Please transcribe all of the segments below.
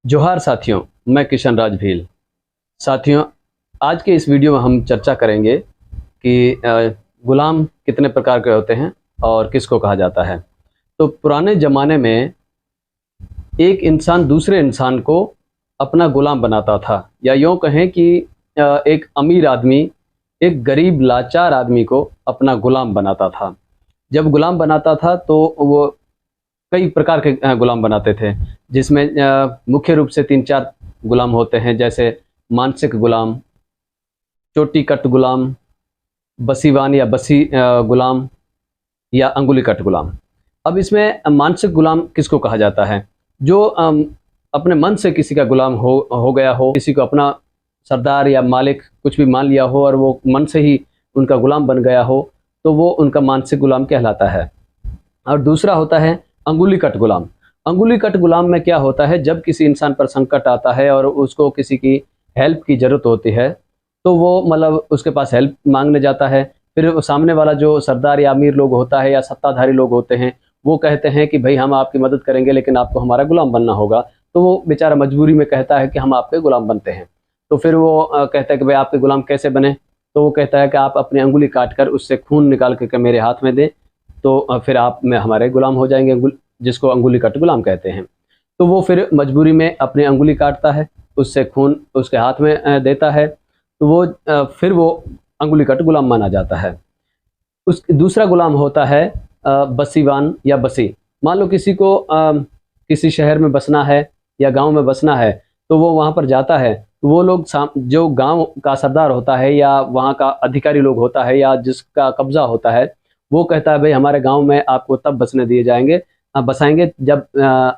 जोहार साथियों, मैं किशन राज भील। साथियों, आज के इस वीडियो में हम चर्चा करेंगे कि गुलाम कितने प्रकार के होते हैं और किसको कहा जाता है। तो पुराने ज़माने में एक इंसान दूसरे इंसान को अपना गुलाम बनाता था, या यूँ कहें कि एक अमीर आदमी एक गरीब लाचार आदमी को अपना गुलाम बनाता था। जब गुलाम बनाता था तो वो कई प्रकार के गुलाम बनाते थे, जिसमें मुख्य रूप से 3-4 गुलाम होते हैं, जैसे मानसिक गुलाम, चोटी कट गुलाम, बसीवान या बसी गुलाम, या अंगुली कट गुलाम। अब इसमें मानसिक गुलाम किसको कहा जाता है? जो अपने मन से किसी का गुलाम हो गया हो, किसी को अपना सरदार या मालिक कुछ भी मान लिया हो और वो मन से ही उनका गुलाम बन गया हो, तो वो उनका मानसिक गुलाम कहलाता है। और दूसरा होता है अंगुली कट गुलाम। अंगुली कट गुलाम में क्या होता है, जब किसी इंसान पर संकट आता है और उसको किसी की हेल्प की ज़रूरत होती है, तो वो मतलब उसके पास हेल्प मांगने जाता है। फिर वो सामने वाला जो सरदार या अमीर लोग होता है या सत्ताधारी लोग होते हैं, वो कहते हैं कि भाई हम आपकी मदद करेंगे, लेकिन आपको हमारा गुलाम बनना होगा। तो वो बेचारा मजबूरी में कहता है कि हम आपके गुलाम बनते हैं। तो फिर वो कहता है कि भाई आपके गुलाम कैसे बने? तो वो कहता है कि आप अपनी अंगुली काट कर उससे खून निकाल के मेरे हाथ में दें, तो फिर आप में हमारे गुलाम हो जाएंगे, जिसको अंगुली कट गुलाम कहते हैं। तो वो फिर मजबूरी में अपनी अंगुली काटता है, उससे खून उसके हाथ में देता है, तो वो फिर वो अंगुली कट गुलाम माना जाता है। उस दूसरा गुलाम होता है बसीवान या बसी। मान लो किसी को किसी शहर में बसना है या गांव में बसना है, तो वो वहाँ पर जाता है। तो वो लोग जो गांव का सरदार होता है या वहाँ का अधिकारी लोग होता है या जिसका कब्जा होता है, वो कहता है भाई हमारे गांव में आपको तब बसने दिए जाएंगे, बसाएंगे जब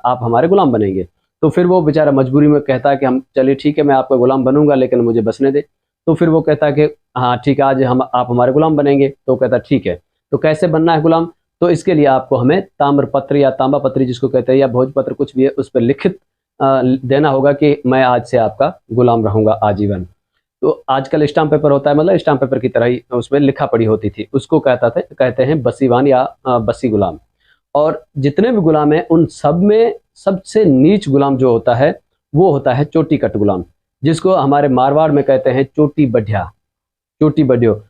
आप हमारे गुलाम बनेंगे। तो फिर वो बेचारा मजबूरी में कहता है कि हम चलिए ठीक है, मैं आपका गुलाम बनूंगा, लेकिन मुझे बसने दे। तो फिर वो कहता है कि हाँ ठीक है, आज हम आप हमारे गुलाम बनेंगे। तो कहता है ठीक है। तो कैसे बनना है गुलाम? तो इसके लिए आपको हमें ताम्रपत्र या तांबापत्री जिसको कहते हैं, या भोजपत्र कुछ भी है, उस पर लिखित देना होगा कि मैं आज से आपका गुलाम रहूंगा आजीवन। तो आजकल स्टाम्प पेपर होता है, मतलब स्टाम्प पेपर की तरह ही उसमें लिखा पड़ी होती थी, उसको कहते हैं बसीवान या बसी गुलाम। और जितने भी गुलाम हैं उन सब में सबसे नीच गुलाम जो होता है वो होता है चोटी कट गुलाम, जिसको हमारे मारवाड़ में कहते हैं चोटी बढ़िया, चोटी बढ़ियो।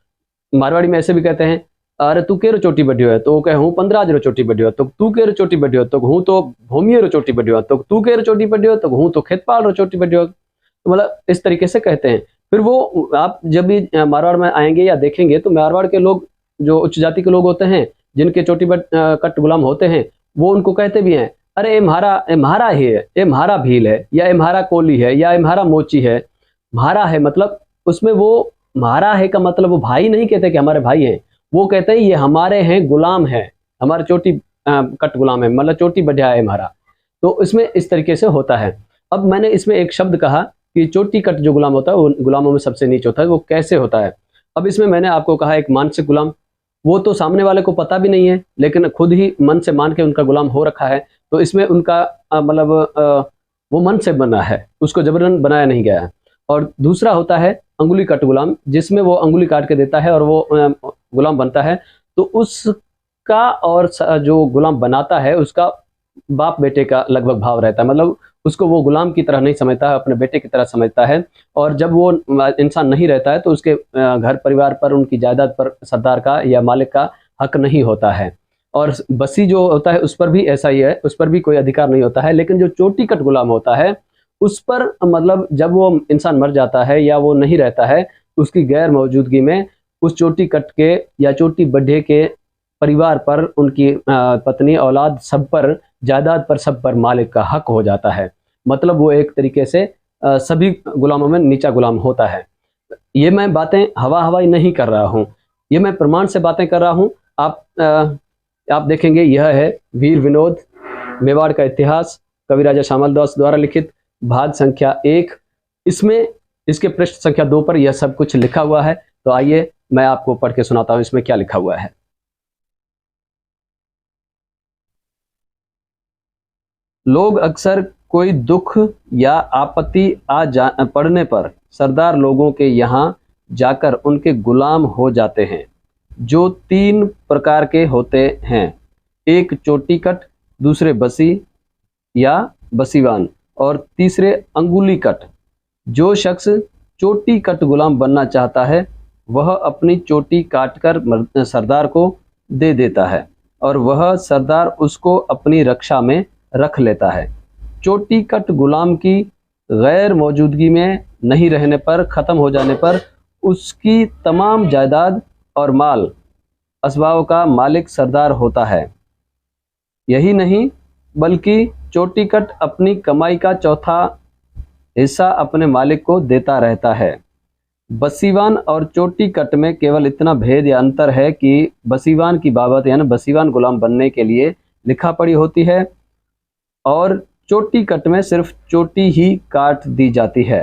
मारवाड़ी में ऐसे भी कहते हैं, अरे तू केरो चोटी बढ़ियो है, तो वो कहे हूँ 15 रो चोटी बढ़ियो, तो तू केरो चोटी बढ़ियो, तो हूँ तो भूमियो रो चोटी बढ़ियो, तो तू केरो चोटी बढ़ियो, तो हूँ तो खेतपाल रो चोटी बढ़ियो। तो मतलब इस तरीके से कहते हैं। फिर वो आप जब भी मारवाड़ में आएंगे या देखेंगे, तो मारवाड़ के लोग जो उच्च जाति के लोग होते हैं, जिनके चोटी कट गुलाम होते हैं, वो उनको कहते भी हैं, अरे ये म्हारा ही है, ये म्हारा भील है, या ये म्हारा कोली है, या ये म्हारा मोची है। म्हारा है मतलब उसमें वो म्हारा है का मतलब वो भाई नहीं कहते कि हमारे भाई हैं, वो कहते हैं ये हमारे हैं, गुलाम है, हमारे चोटी कट गुलाम है, मतलब चोटी बढ़िया है हमारा। तो इसमें इस तरीके से होता है। अब मैंने इसमें एक शब्द कहा कि चोटी कट जो गुलाम होता है वो गुलामों में सबसे नीचे होता है, वो कैसे होता है? अब इसमें मैंने आपको कहा एक मानसिक गुलाम, वो तो सामने वाले को पता भी नहीं है, लेकिन खुद ही मन से मान के उनका गुलाम हो रखा है। तो इसमें उनका मतलब वो मन से बना है, उसको जबरन बनाया नहीं गया है। और दूसरा होता है अंगुली कट गुलाम, जिसमें वो अंगुली काट के देता है और वो गुलाम बनता है। तो उसका और जो गुलाम बनाता है उसका बाप बेटे का लगभग भाव रहता है, मतलब उसको वो गुलाम की तरह नहीं समझता है, अपने बेटे की तरह समझता है। और जब वो इंसान नहीं रहता है तो उसके घर परिवार पर, उनकी जायदाद पर सरदार का या मालिक का हक नहीं होता है। और बसी जो होता है उस पर भी ऐसा ही है, उस पर भी कोई अधिकार नहीं होता है। लेकिन जो चोटी कट गुलाम होता है उस पर मतलब जब वो इंसान मर जाता है या वो नहीं रहता है, उसकी गैर मौजूदगी में उस चोटी कट के या चोटी बढ़े के परिवार पर, उनकी पत्नी औलाद सब पर, जायदाद पर, सब पर मालिक का हक हो जाता है। मतलब वो एक तरीके से सभी गुलामों में नीचा गुलाम होता है। ये मैं बातें हवा हवाई नहीं कर रहा हूँ, ये मैं प्रमाण से बातें कर रहा हूँ। आप देखेंगे, यह है वीर विनोद मेवाड़ का इतिहास, कवि राजा श्यामल दास द्वारा लिखित, भाग संख्या 1। इसमें इसके पृष्ठ संख्या 2 पर यह सब कुछ लिखा हुआ है। तो आइए मैं आपको पढ़ के सुनाता हूँ इसमें क्या लिखा हुआ है। लोग अक्सर कोई दुख या आपत्ति पड़ने पर सरदार लोगों के यहाँ जाकर उनके गुलाम हो जाते हैं, जो 3 प्रकार के होते हैं। एक चोटी कट, दूसरे बसी या बसीवान, और तीसरे अंगुली कट। जो शख्स चोटी कट गुलाम बनना चाहता है वह अपनी चोटी काटकर सरदार को दे देता है और वह सरदार उसको अपनी रक्षा में रख लेता है। चोटी कट गुलाम की गैर मौजूदगी में नहीं रहने पर, ख़त्म हो जाने पर उसकी तमाम जायदाद और माल असबाब का मालिक सरदार होता है। यही नहीं बल्कि चोटी कट अपनी कमाई का चौथा हिस्सा अपने मालिक को देता रहता है। बसीवान और चोटी कट में केवल इतना भेद या अंतर है कि बसीवान की बाबत यानी बसीवान गुलाम बनने के लिए लिखा पड़ी होती है और चोटी कट में सिर्फ चोटी ही काट दी जाती है।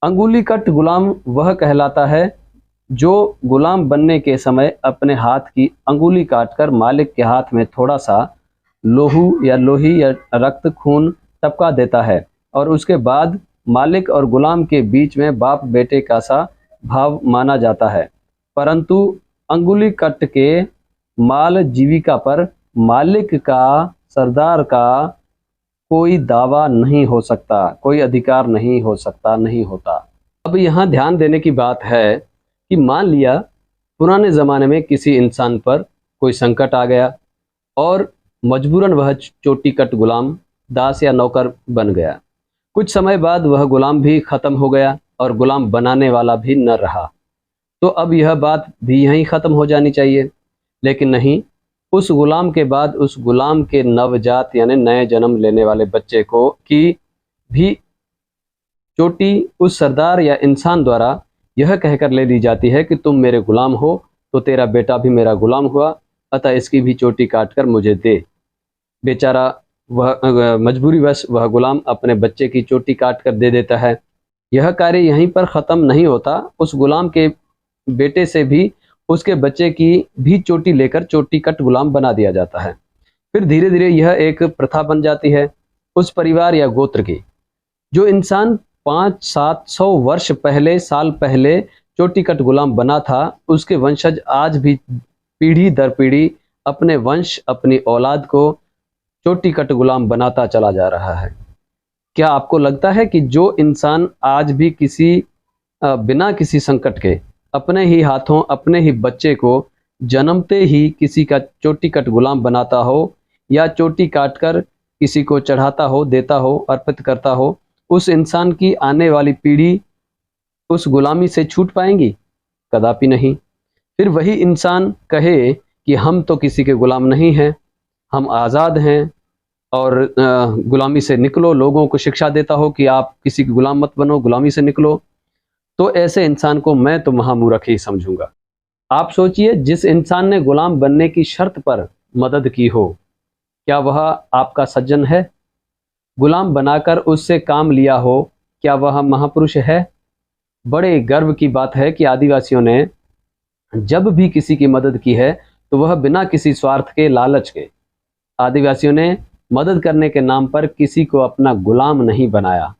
अंगुली कट गुलाम वह कहलाता है जो गुलाम बनने के समय अपने हाथ की अंगुली काटकर मालिक के हाथ में थोड़ा सा लोहू या लोही या रक्त खून टपका देता है और उसके बाद मालिक और गुलाम के बीच में बाप बेटे का सा भाव माना जाता है। परंतु अंगुली कट के माल जीविका पर मालिक का, सरदार का कोई दावा नहीं हो सकता, कोई अधिकार नहीं हो सकता, नहीं होता। अब यहाँ ध्यान देने की बात है कि मान लिया पुराने ज़माने में किसी इंसान पर कोई संकट आ गया और मजबूरन वह चोटी कट गुलाम, दास या नौकर बन गया। कुछ समय बाद वह गुलाम भी ख़त्म हो गया और गुलाम बनाने वाला भी न रहा, तो अब यह बात भी यहीं ख़त्म हो जानी चाहिए। लेकिन नहीं, उस गुलाम के बाद उस गुलाम के नवजात यानी नए जन्म लेने वाले बच्चे को की भी चोटी उस सरदार या इंसान द्वारा यह कहकर ले ली जाती है कि तुम मेरे गुलाम हो तो तेरा बेटा भी मेरा गुलाम हुआ, अतः इसकी भी चोटी काटकर मुझे दे। बेचारा वह मजबूरीवश वह गुलाम अपने बच्चे की चोटी काट कर दे देता है। यह कार्य यहीं पर ख़त्म नहीं होता, उस गुलाम के बेटे से भी उसके बच्चे की भी चोटी लेकर चोटी कट गुलाम बना दिया जाता है। फिर धीरे धीरे यह एक प्रथा बन जाती है उस परिवार या गोत्र की। जो इंसान 500-700 वर्ष पहले, साल पहले चोटी कट गुलाम बना था, उसके वंशज आज भी पीढ़ी दर पीढ़ी अपने वंश, अपनी औलाद को चोटी कट गुलाम बनाता चला जा रहा है। क्या आपको लगता है कि जो इंसान आज भी बिना किसी संकट के अपने ही हाथों अपने ही बच्चे को जन्मते ही किसी का चोटी कट गुलाम बनाता हो या चोटी काटकर किसी को चढ़ाता हो, देता हो, अर्पित करता हो, उस इंसान की आने वाली पीढ़ी उस गुलामी से छूट पाएंगी? कदापि नहीं। फिर वही इंसान कहे कि हम तो किसी के गुलाम नहीं हैं, हम आज़ाद हैं और गुलामी से निकलो, लोगों को शिक्षा देता हो कि आप किसी के गुलाम मत बनो, गुलामी से निकलो, तो ऐसे इंसान को मैं तो महामूर्ख ही समझूंगा। आप सोचिए, जिस इंसान ने गुलाम बनने की शर्त पर मदद की हो, क्या वह आपका सज्जन है? गुलाम बनाकर उससे काम लिया हो, क्या वह महापुरुष है? बड़े गर्व की बात है कि आदिवासियों ने जब भी किसी की मदद की है तो वह बिना किसी स्वार्थ के, लालच के। आदिवासियों ने मदद करने के नाम पर किसी को अपना गुलाम नहीं बनाया,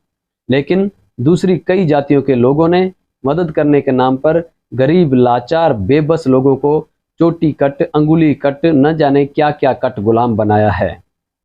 लेकिन दूसरी कई जातियों के लोगों ने मदद करने के नाम पर गरीब, लाचार, बेबस लोगों को चोटी कट, अंगुली कट, न जाने क्या क्या कट गुलाम बनाया है।